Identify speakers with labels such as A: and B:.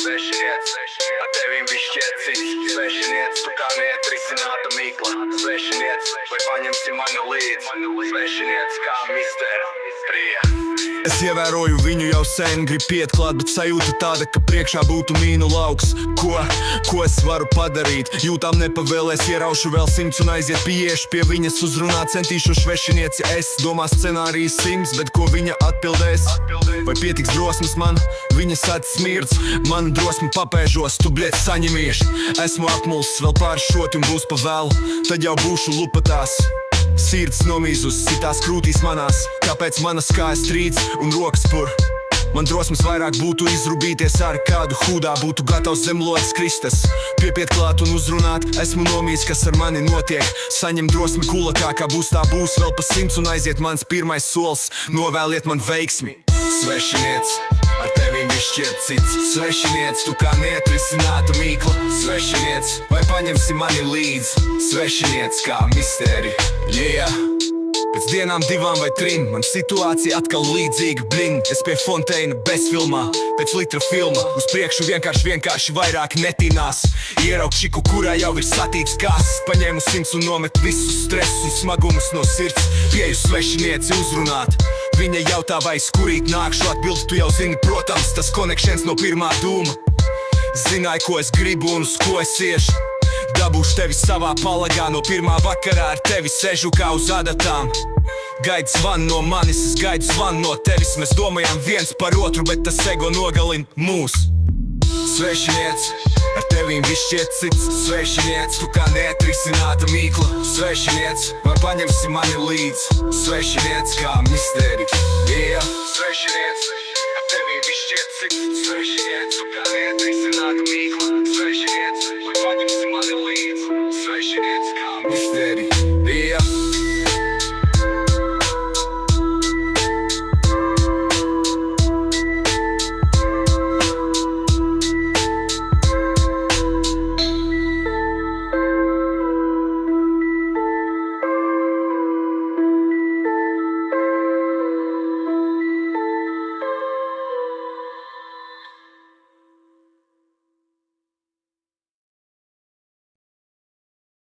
A: Svešiniec, ar tevīm viss šķiet cits. Svešiniec, tu kā neatrisināta mīkla. Svešiniec, vai paņemsi mani līdzi. Svešiniec, kā misterija.
B: Es ievēroju viņu jau sen, grib piet klāt, bet sajūta tāda, ka priekšā būtu mīnu lauks. Ko es varu padarīt? Jūtām nepavēlēs, ieraušu vēl 100 un aiziet pieiešu pie viņas uzrunāt. Centīšu svešinieci, es domā scenārijas 100, bet ko viņa atbildēs? Vai pietiks drosmes man? Viņa sāc smirdz, man drosmi papēžos, tu bļet saņemieši. Esmu apmulsis, vēl pāršoti un būs pa vēlu, tad jau būšu lupatās. Sirds nomīzus, sitās krūtīs manās, kāpēc manas kājas strīds un rokas pur. Man drosmas vairāk būtu izrubīties ar kādu hudā, būtu gatavs zem lodes kristas. Piepiet klāt un uzrunāt, esmu nomīs, kas ar mani notiek. Saņem drosmi kulakā, kā būs tā būs vēl pa 100 un aiziet mans pirmais solis. Novēliet man veiksmi. Svešiniec, ar tevīm viss šķiet cits. Svešiniec, tu kā neatrisināta mīkla. Svešiniec, vai paņemsi mani līdzi. Svešiniec, kā misterija. Pēc dienām 2 vai 3, man situācija atkal līdzīga, bling. Es pie fonteina bezfilmā, pēc litra filma. Uz priekšu vienkārši vairāk netīnās. Ierauk šiku, kurā jau ir satīts kāsas. Paņēmu 100 un nomet visu stresu un smagumus no sirds. Pieju svešinieci uzrunāt. Viņa jautā, vai es kurīt nākšu, atbildi tu jau zini, protams, tas konekšens no pirmā dūma. Zināju, ko es gribu un uz ko es iešu. Dabūšu tevi savā palagā, no pirmā vakarā ar tevi sežu kā uz adatām. Gaid zvanu no manis, es gaidu zvanu no tevis. Mēs domājam viens par otru, bet tas ego nogalina mūs. Svešiniec, ar tevīm viss šķiet cits. Svešiniec, tu kā neatrisināta mīkla. Svešiniec, vai paņemsi mani līdzi. Svešiniec, kā misterija. Svešiniec, ar tevīm viss šķiet cits. Svešiniec, tu